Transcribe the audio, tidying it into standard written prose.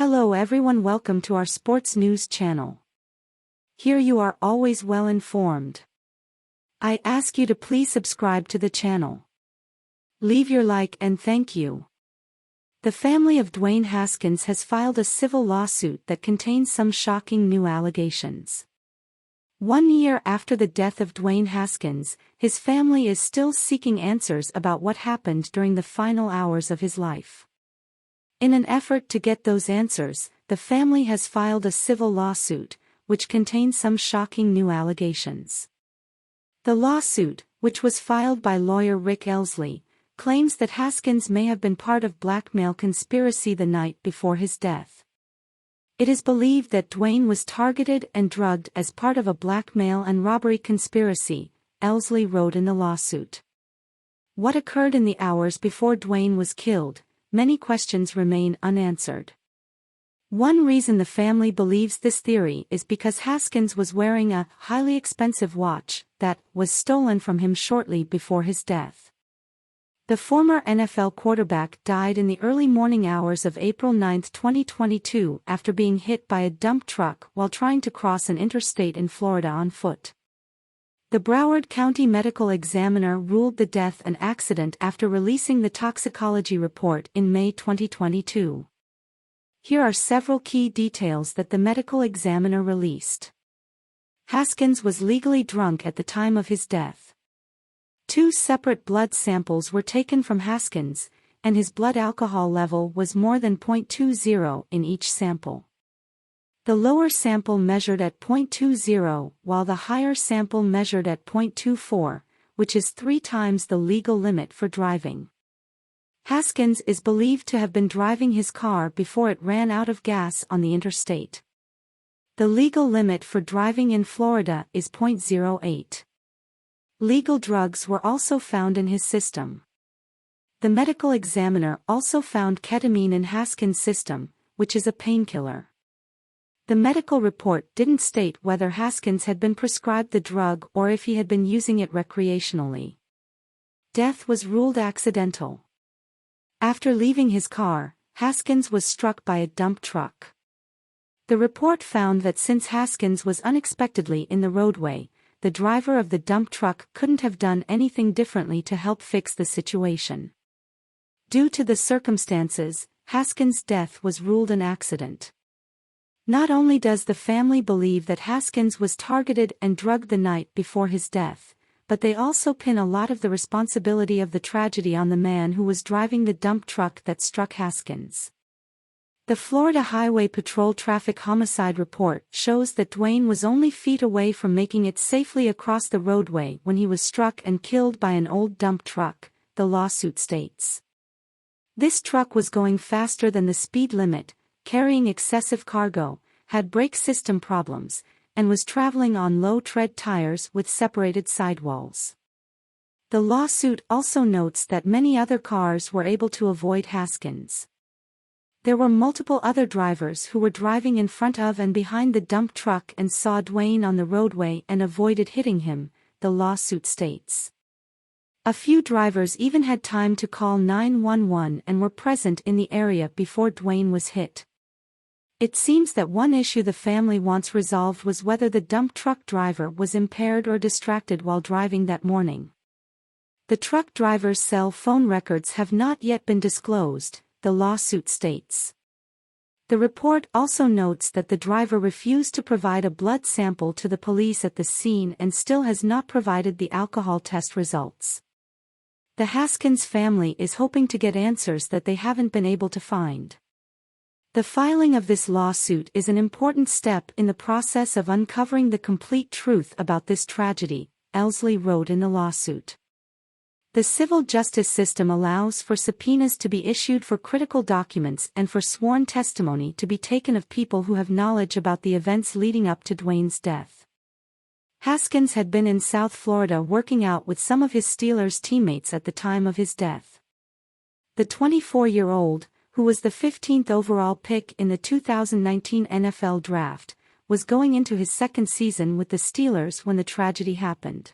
Hello everyone, welcome to our sports news channel. Here you are always well informed. I ask you to please subscribe to the channel. Leave your like and thank you. The family of Dwayne Haskins has filed a civil lawsuit that contains some shocking new allegations. 1 year after the death of Dwayne Haskins, his family is still seeking answers about what happened during the final hours of his life. In an effort to get those answers, the family has filed a civil lawsuit, which contains some shocking new allegations. The lawsuit, which was filed by lawyer Rick Elsley, claims that Haskins may have been part of blackmail conspiracy the night before his death. It is believed that Dwayne was targeted and drugged as part of a blackmail and robbery conspiracy, Elsley wrote in the lawsuit. What occurred in the hours before Dwayne was killed? Many questions remain unanswered. One reason the family believes this theory is because Haskins was wearing a highly expensive watch that was stolen from him shortly before his death. The former NFL quarterback died in the early morning hours of April 9, 2022 after being hit by a dump truck while trying to cross an interstate in Florida on foot. The Broward County Medical Examiner ruled the death an accident after releasing the toxicology report in May 2022. Here are several key details that the medical examiner released. Haskins was legally drunk at the time of his death. 2 separate blood samples were taken from Haskins, and his blood alcohol level was more than 0.20 in each sample. The lower sample measured at 0.20, while the higher sample measured at 0.24, which is 3 times the legal limit for driving. Haskins is believed to have been driving his car before it ran out of gas on the interstate. The legal limit for driving in Florida is 0.08. Legal drugs were also found in his system. The medical examiner also found ketamine in Haskins' system, which is a painkiller. The medical report didn't state whether Haskins had been prescribed the drug or if he had been using it recreationally. Death was ruled accidental. After leaving his car, Haskins was struck by a dump truck. The report found that since Haskins was unexpectedly in the roadway, the driver of the dump truck couldn't have done anything differently to help fix the situation. Due to the circumstances, Haskins' death was ruled an accident. Not only does the family believe that Haskins was targeted and drugged the night before his death, but they also pin a lot of the responsibility of the tragedy on the man who was driving the dump truck that struck Haskins. The Florida Highway Patrol traffic homicide report shows that Dwayne was only feet away from making it safely across the roadway when he was struck and killed by an old dump truck, the lawsuit states. This truck was going faster than the speed limit, carrying excessive cargo, had brake system problems, and was traveling on low-tread tires with separated sidewalls. The lawsuit also notes that many other cars were able to avoid Haskins. There were multiple other drivers who were driving in front of and behind the dump truck and saw Dwayne on the roadway and avoided hitting him, the lawsuit states. A few drivers even had time to call 911 and were present in the area before Dwayne was hit. It seems that one issue the family wants resolved was whether the dump truck driver was impaired or distracted while driving that morning. The truck driver's cell phone records have not yet been disclosed, the lawsuit states. The report also notes that the driver refused to provide a blood sample to the police at the scene and still has not provided the alcohol test results. The Haskins family is hoping to get answers that they haven't been able to find. The filing of this lawsuit is an important step in the process of uncovering the complete truth about this tragedy, Elsley wrote in the lawsuit. The civil justice system allows for subpoenas to be issued for critical documents and for sworn testimony to be taken of people who have knowledge about the events leading up to Dwayne's death. Haskins had been in South Florida working out with some of his Steelers teammates at the time of his death. The 24-year-old, who was the 15th overall pick in the 2019 NFL Draft, was going into his second season with the Steelers when the tragedy happened.